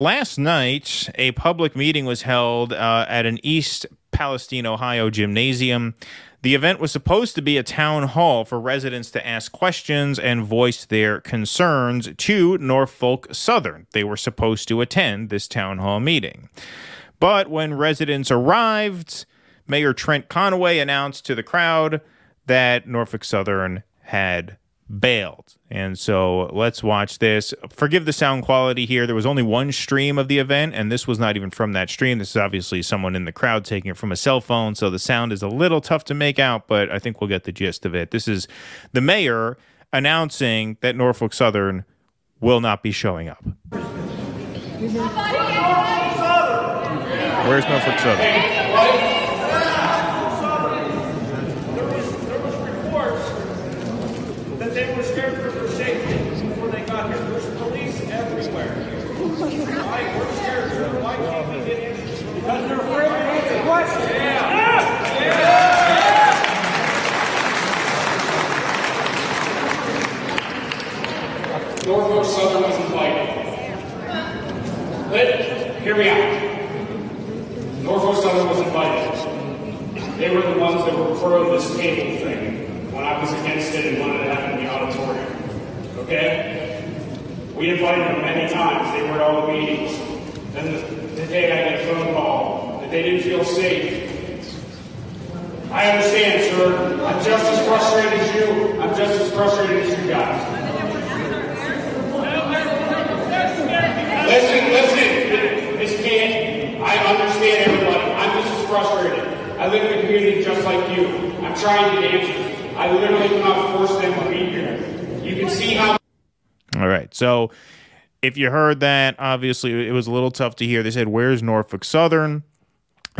Last night, a public meeting was held at an East Palestine, Ohio gymnasium. The event was supposed to be a town hall for residents to ask questions and voice their concerns to Norfolk Southern. They were supposed to attend this town hall meeting. But when residents arrived, Mayor Trent Conway announced to the crowd that Norfolk Southern had bailed. And so let's watch this. Forgive the sound quality here. There was only one stream of the event, and this was not even from that stream. This is obviously someone in the crowd taking it from a cell phone, so the sound is a little tough to make out, but I think we'll get the gist of it. This is the mayor announcing that Norfolk Southern will not be showing up. Where's Norfolk Southern? They were scared for their safety before they got here. There's police everywhere. Why? We're scared. Why can't we get answers? Because they're afraid to answer questions. Yeah. Norfolk Southern was invited. Hear me out. Norfolk Southern was invited. They were the ones that were pro this cable thing when I was against it and wanted to have it in the auditorium. Okay? We invited them many times. They were at all the meetings. Then the day I get a phone call that they didn't feel safe. I understand, sir. I'm just as frustrated as you. I'm just as frustrated as you guys. Listen. This can't. I understand everybody. I'm just as frustrated. I live in a community just like you. I'm trying to get answers. I literally cannot force them to be here. You can see how. All right. So if you heard that, obviously it was a little tough to hear. They said, where's Norfolk Southern?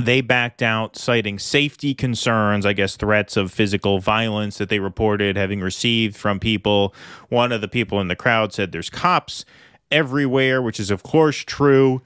They backed out, citing safety concerns, I guess threats of physical violence that they reported having received from people. One of the people in the crowd said there's cops everywhere, which is, of course, true.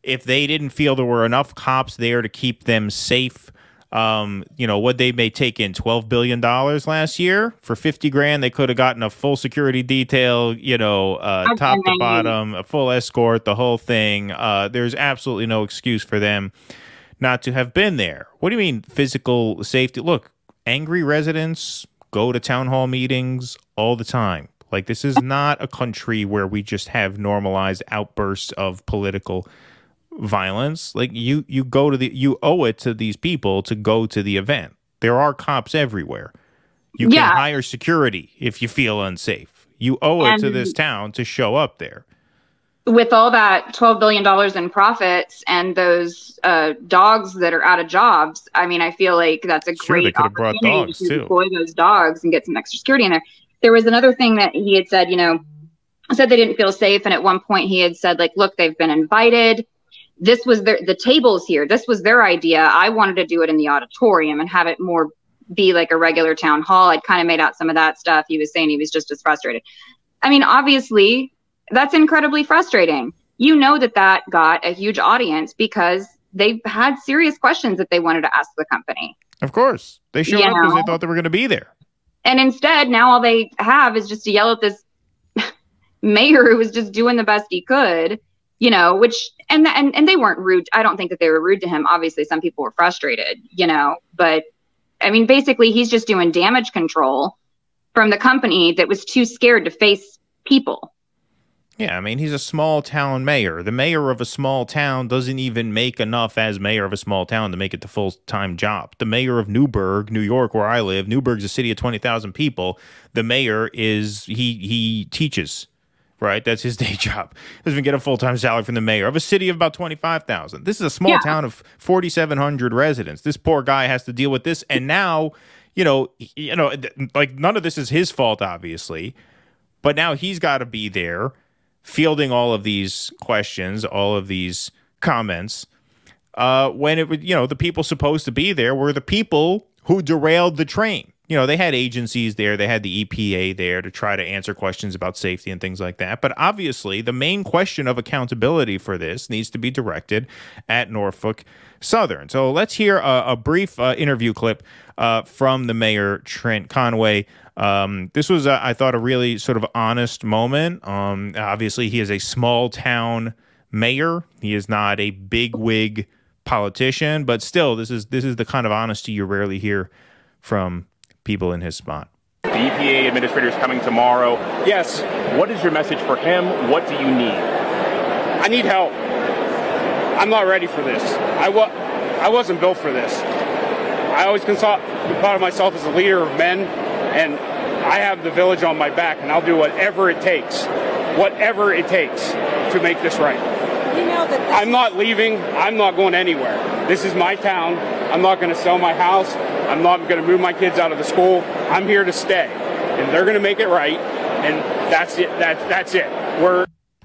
If they didn't feel there were enough cops there to keep them safe, what they may take in $12 billion last year for 50 grand. They could have gotten a full security detail, top to bottom, a full escort, the whole thing. There's absolutely no excuse for them not to have been there. What do you mean physical safety? Look, angry residents go to town hall meetings all the time. Like, this is not a country where we just have normalized outbursts of political violence. Like, you owe it to these people to go to the event. There are cops everywhere. You can hire security if you feel unsafe. You owe it to this town to show up there. With all that $12 billion in profits and those dogs that are out of jobs, I mean, I feel like that's a great opportunity to deploy those dogs and get some extra security in there. There was another thing that he had said, said they didn't feel safe. And at one point he had said, like, look, they've been invited. This was the tables here. This was their idea. I wanted to do it in the auditorium and have it more be like a regular town hall. I'd kind of made out some of that stuff. He was saying he was just as frustrated. I mean, obviously, that's incredibly frustrating. That got a huge audience because they had serious questions that they wanted to ask the company. Of course. They showed up because they thought they were going to be there. And instead, now all they have is just to yell at this mayor who was just doing the best he could, and they weren't rude. I don't think that they were rude to him. Obviously, some people were frustrated, but I mean, basically, he's just doing damage control from the company that was too scared to face people. Yeah, I mean, he's a small town mayor. The mayor of a small town doesn't even make enough as mayor of a small town to make it the full-time job. The mayor of Newburgh, New York, where I live, Newburgh's a city of 20,000 people. The mayor he teaches, right? That's his day job. Doesn't even get a full-time salary from the mayor of a city of about 25,000. This is a small town of 4,700 residents. This poor guy has to deal with this. And now, like, none of this is his fault, obviously. But now he's got to be there fielding all of these questions, all of these comments, when it would, the people supposed to be there were the people who derailed the train. They had agencies there. They had the EPA there to try to answer questions about safety and things like that. But obviously, the main question of accountability for this needs to be directed at Norfolk Southern. So let's hear a brief interview clip from the mayor, Trent Conway. This was, I thought, a really sort of honest moment. Obviously, he is a small town mayor. He is not a bigwig politician, but still, this is the kind of honesty you rarely hear from people in his spot. The EPA administrator is coming tomorrow. Yes. What is your message for him? What do you need? I need help. I'm not ready for this. I wasn't built for this. I always thought of myself as a leader of men, and I have the village on my back, and I'll do whatever it takes to make this right. You know that I'm not leaving. I'm not going anywhere. This is my town. I'm not going to sell my house. I'm not going to move my kids out of the school. I'm here to stay, and they're going to make it right, and that's it. That's it.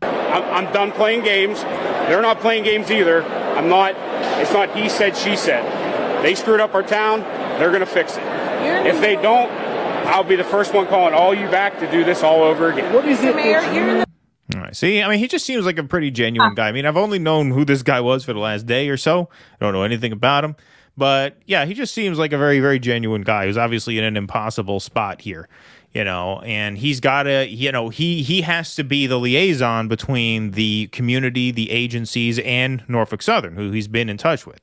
I'm done playing games. They're not playing games either. It's not he said, she said. They screwed up our town. They're going to fix it. If they don't, I'll be the first one calling all you back to do this all over again. What is it? Mayor, all right. See, I mean, he just seems like a pretty genuine guy. I mean, I've only known who this guy was for the last day or so. I don't know anything about him. But, yeah, he just seems like a very, very genuine guy who's obviously in an impossible spot here, and he's got to, he has to be the liaison between the community, the agencies, and Norfolk Southern, who he's been in touch with.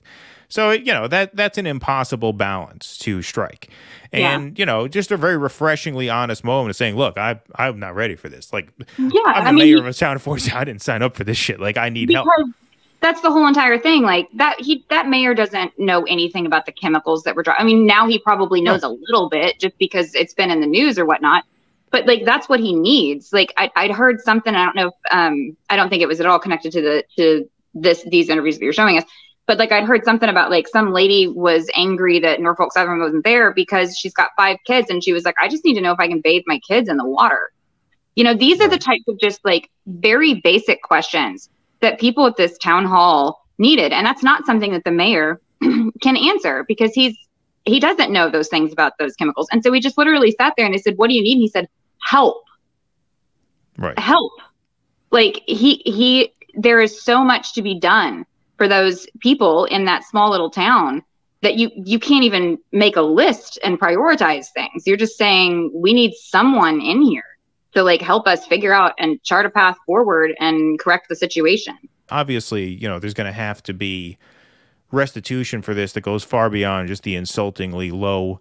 So, that's an impossible balance to strike. And, just a very refreshingly honest moment of saying, look, I'm not ready for this. Like, I'm the mayor of a town of 40. I didn't sign up for this shit. Like, I need help. That's the whole entire thing. Like that mayor doesn't know anything about the chemicals that were dropped. I mean, now he probably knows a little bit just because it's been in the news or whatnot. But like, that's what he needs. Like I'd heard something. I don't know if, I don't think it was at all connected to these interviews that you're showing us. But like, I'd heard something about like some lady was angry that Norfolk Southern wasn't there because she's got 5 kids. And she was like, I just need to know if I can bathe my kids in the water. These are the types of just like very basic questions that people at this town hall needed. And that's not something that the mayor can answer because he doesn't know those things about those chemicals. And so we just literally sat there and they said, what do you need? And he said, help. Right. Help. Like there is so much to be done for those people in that small little town that you can't even make a list and prioritize things. You're just saying we need someone in here to like help us figure out and chart a path forward and correct the situation. Obviously, there's going to have to be restitution for this that goes far beyond just the insultingly low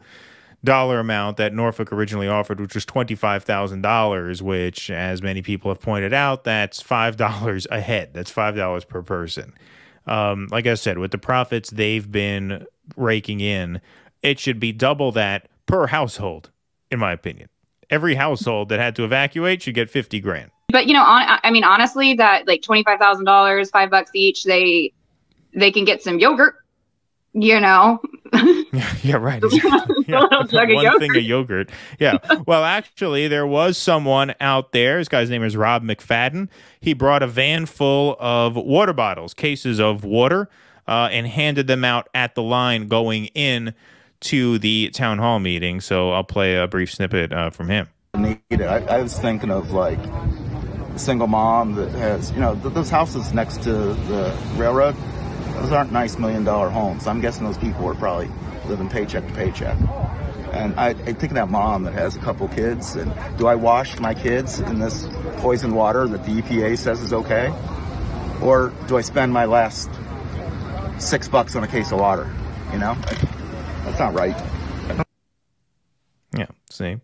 dollar amount that Norfolk originally offered, which was $25,000, which, as many people have pointed out, that's $5 a head. That's $5 per person. Like I said, with the profits they've been raking in, it should be double that per household, in my opinion. Every household that had to evacuate should get 50 grand. But, honestly, that like $25,000, $5 each, they can get some yogurt, Yeah, right. One thing of yogurt. Yeah. Well, actually, there was someone out there. This guy's name is Rob McFadden. He brought a van full of water bottles, cases of water, and handed them out at the line going in to the town hall meeting. So I'll play a brief snippet from him. I was thinking of like a single mom that has, those houses next to the railroad. Those aren't nice $1 million homes. I'm guessing those people are probably living paycheck to paycheck. And I think of that mom that has a couple kids. And do I wash my kids in this poisoned water that the EPA says is okay? Or do I spend my last $6 on a case of water? That's not right. Yeah, see?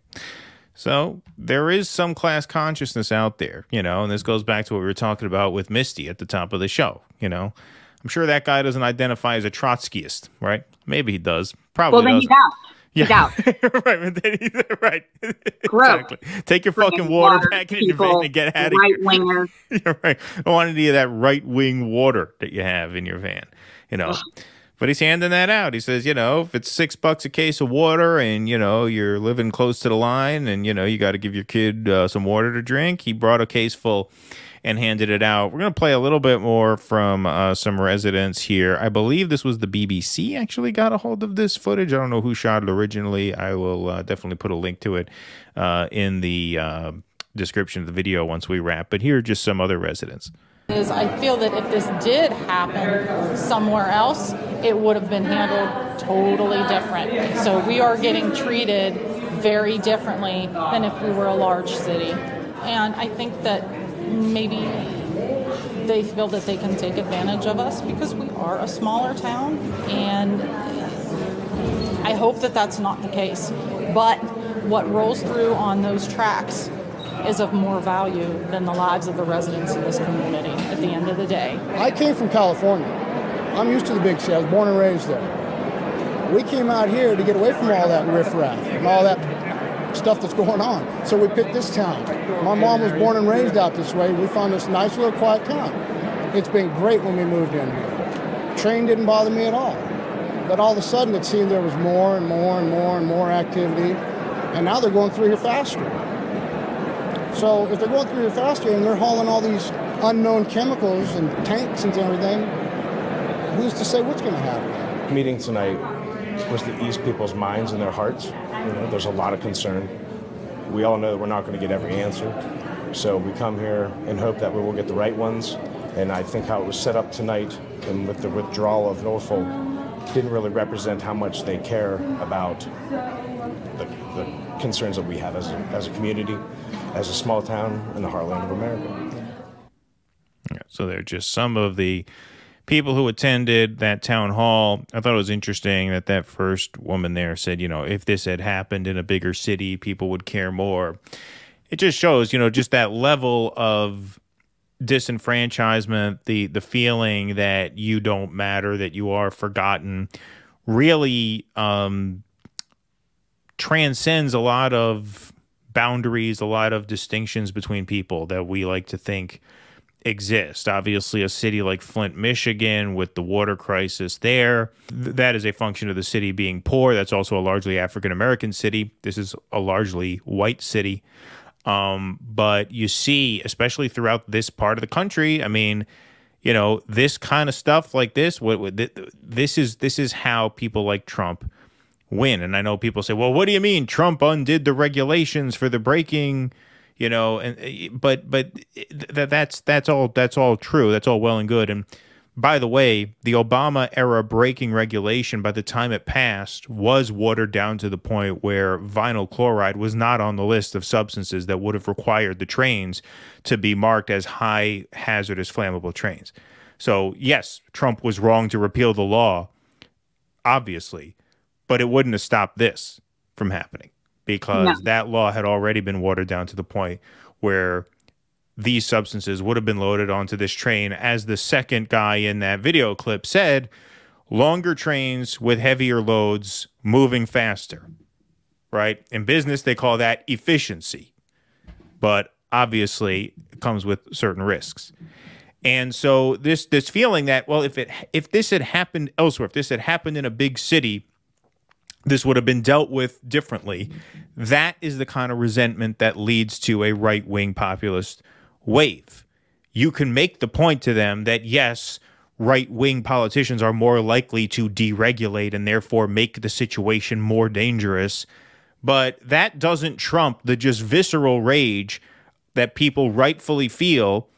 So there is some class consciousness out there, and this goes back to what we were talking about with Misty at the top of the show, I'm sure that guy doesn't identify as a Trotskyist, right? Maybe he does. Probably doesn't. He's out. Right. Exactly. Take your fucking water back in your van and get out of here. Right-winger. You're right. I don't want any of that right-wing water that you have in your van, But he's handing that out. He says, if it's $6 a case of water and, you're living close to the line and, you got to give your kid some water to drink. He brought a case full and handed it out. We're going to play a little bit more from some residents here. I believe this was the BBC actually got a hold of this footage. I don't know who shot it originally. I will definitely put a link to it in the description of the video once we wrap. But here are just some other residents. I feel that if this did happen somewhere else, it would have been handled totally different. So we are getting treated very differently than if we were a large city. And I think that maybe they feel that they can take advantage of us because we are a smaller town, and I hope that that's not the case. But what rolls through on those tracks is of more value than the lives of the residents in this community at the end of the day. I came from California. I'm used to the big city. I was born and raised there. We came out here to get away from all that riffraff and all that stuff that's going on. So we picked this town. My mom was born and raised out this way. We found this nice little quiet town. It's been great when we moved in here. Train didn't bother me at all. But all of a sudden it seemed there was more and more and more and more activity. And now they're going through here faster. So if they're going through here faster and they're hauling all these unknown chemicals and tanks and everything, who's to say what's going to happen? Meeting tonight was to ease people's minds and their hearts. You know, there's a lot of concern. We all know that we're not going to get every answer. So we come here and hope that we will get the right ones. And I think how it was set up tonight and with the withdrawal of Norfolk didn't really represent how much they care about the concerns that we have as a community, as a small town in the heartland of America. Yeah, so they're just some of the people who attended that town hall. I thought it was interesting that first woman there said, you know, if this had happened in a bigger city, people would care more. It just shows, you know, just that level of disenfranchisement, the feeling that you don't matter, that you are forgotten, really transcends a lot of boundaries, a lot of distinctions between people that we like to think exist. Obviously, a city like Flint, Michigan, with the water crisis there, that is a function of the city being poor. That's also a largely African-American city. This is a largely white city. But you see, especially throughout this part of the country, I mean, you know, this kind of stuff like this, this is how people like Trump win. And I know people say, well, what do you mean Trump undid the regulations for the braking, you know, and but that's all true. That's all well and good. And by the way, the Obama era braking regulation, by the time it passed, was watered down to the point where vinyl chloride was not on the list of substances that would have required the trains to be marked as high hazardous flammable trains. So yes, Trump was wrong to repeal the law, obviously, but it wouldn't have stopped this from happening because that law had already been watered down to the point where these substances would have been loaded onto this train. As the second guy in that video clip said, longer trains with heavier loads moving faster, right? In business, they call that efficiency, but obviously it comes with certain risks. And so this feeling that, well, if this had happened elsewhere, if this had happened in a big city, this would have been dealt with differently. That is the kind of resentment that leads to a right-wing populist wave. You can make the point to them that, yes, right-wing politicians are more likely to deregulate and therefore make the situation more dangerous, but that doesn't trump the just visceral rage that people rightfully feel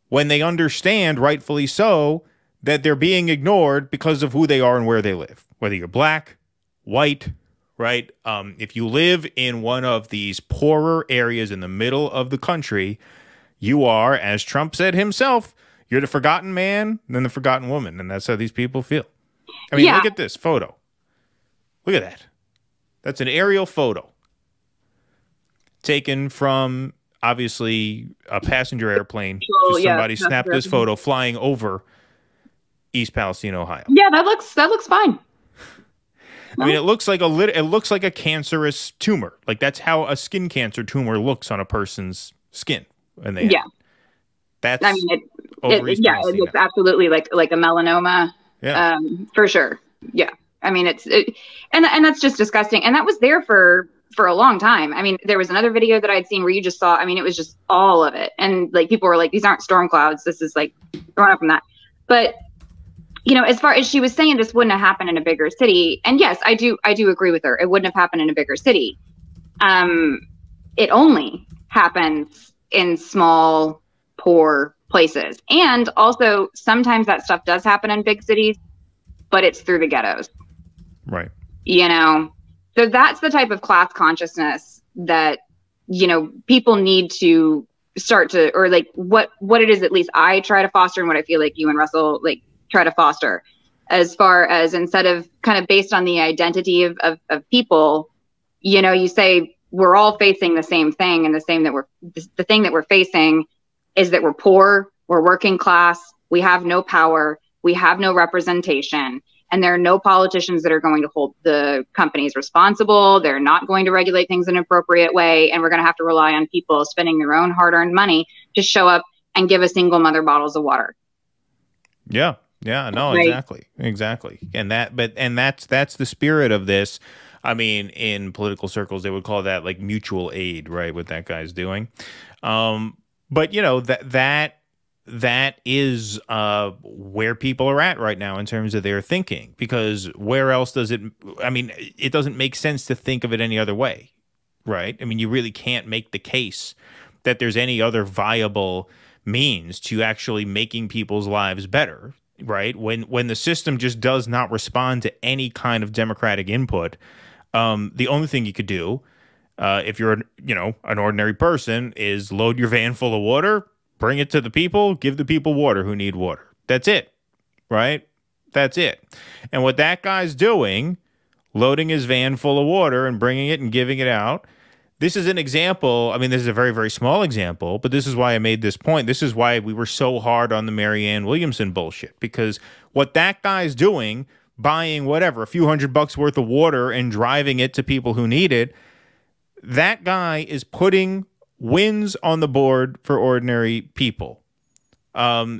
when they understand, rightfully so, that they're being ignored because of who they are and where they live. Whether you're black, white, right? If you live in one of these poorer areas in the middle of the country, you are, as Trump said himself, you're the forgotten man, then the forgotten woman. And that's how these people feel. I mean, look at this photo. Look at that. That's an aerial photo taken from, obviously, a passenger airplane. Somebody snapped this photo flying over East Palestine, Ohio. Yeah, that looks fine. I mean, it looks like a cancerous tumor. Like that's how a skin cancer tumor looks on a person's skin. And that's, I mean, it looks absolutely like a melanoma. Yeah. For sure. Yeah. I mean, and that's just disgusting. And that was there for a long time. I mean, there was another video that I'd seen where you just saw, I mean, it was just all of it. And like, people were like, these aren't storm clouds. This is like thrown up from that. But, you know, as far as she was saying, this wouldn't have happened in a bigger city. And yes, I do agree with her. It wouldn't have happened in a bigger city. It only happens in small, poor places. And also sometimes that stuff does happen in big cities, but it's through the ghettos. Right. You know, so that's the type of class consciousness that, you know, people need to start to, or like what it is at least I try to foster, and what I feel like you and Russell like try to foster, as far as instead of kind of based on the identity of people, you know, you say we're all facing the same thing, and the thing that we're facing is that we're poor, we're working class, we have no power, we have no representation, and there are no politicians that are going to hold the companies responsible. They're not going to regulate things in an appropriate way, and we're going to have to rely on people spending their own hard-earned money to show up and give us single mother bottles of water. Yeah. Yeah, no, Right. exactly. And that's the spirit of this. I mean, in political circles, they would call that like mutual aid, right? What that guy's doing. But you know, that is where people are at right now in terms of their thinking, because where else does it, I mean, it doesn't make sense to think of it any other way, right? I mean, you really can't make the case that there's any other viable means to actually making people's lives better. Right, when the system just does not respond to any kind of democratic input, the only thing you could do, if you're an ordinary person, is load your van full of water, bring it to the people, give the people water who need water. That's it, right? That's it. And what that guy's doing, loading his van full of water and bringing it and giving it out. This is an example. I mean, this is a very, very small example, but this is why I made this point. This is why we were so hard on the Marianne Williamson bullshit, because what that guy's doing, buying whatever, a few $100 worth of water and driving it to people who need it, that guy is putting wins on the board for ordinary people.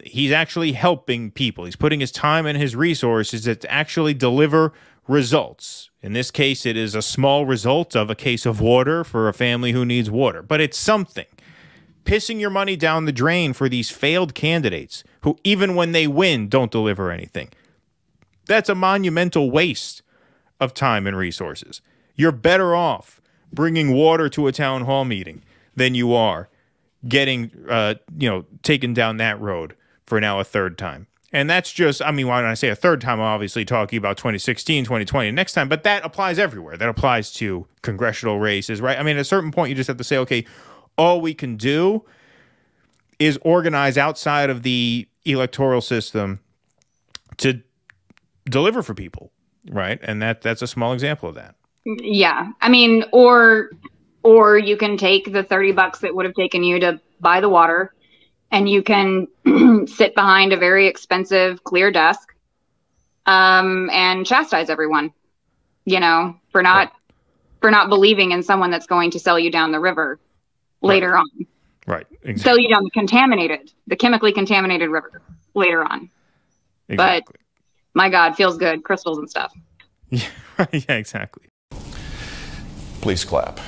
He's actually helping people. He's putting his time and his resources to actually deliver results. In this case, it is a small result of a case of water for a family who needs water, but it's something. Pissing your money down the drain for these failed candidates who, even when they win, don't deliver anything. That's a monumental waste of time and resources. You're better off bringing water to a town hall meeting than you are getting, taken down that road for now a third time. And that's just, I mean, when I say a third time, I'm obviously talking about 2016, 2020, next time, but that applies everywhere. That applies to congressional races, right? I mean, at a certain point, you just have to say, okay, all we can do is organize outside of the electoral system to deliver for people, right? And that's a small example of that. Yeah. I mean, or you can take the $30 that would have taken you to buy the water, and you can sit behind a very expensive clear desk and chastise everyone, for not believing in someone that's going to sell you down the river later on. Right. Exactly. Sell you down the chemically contaminated river later on. Exactly. But my God, feels good. Crystals and stuff. Yeah, exactly. Please clap.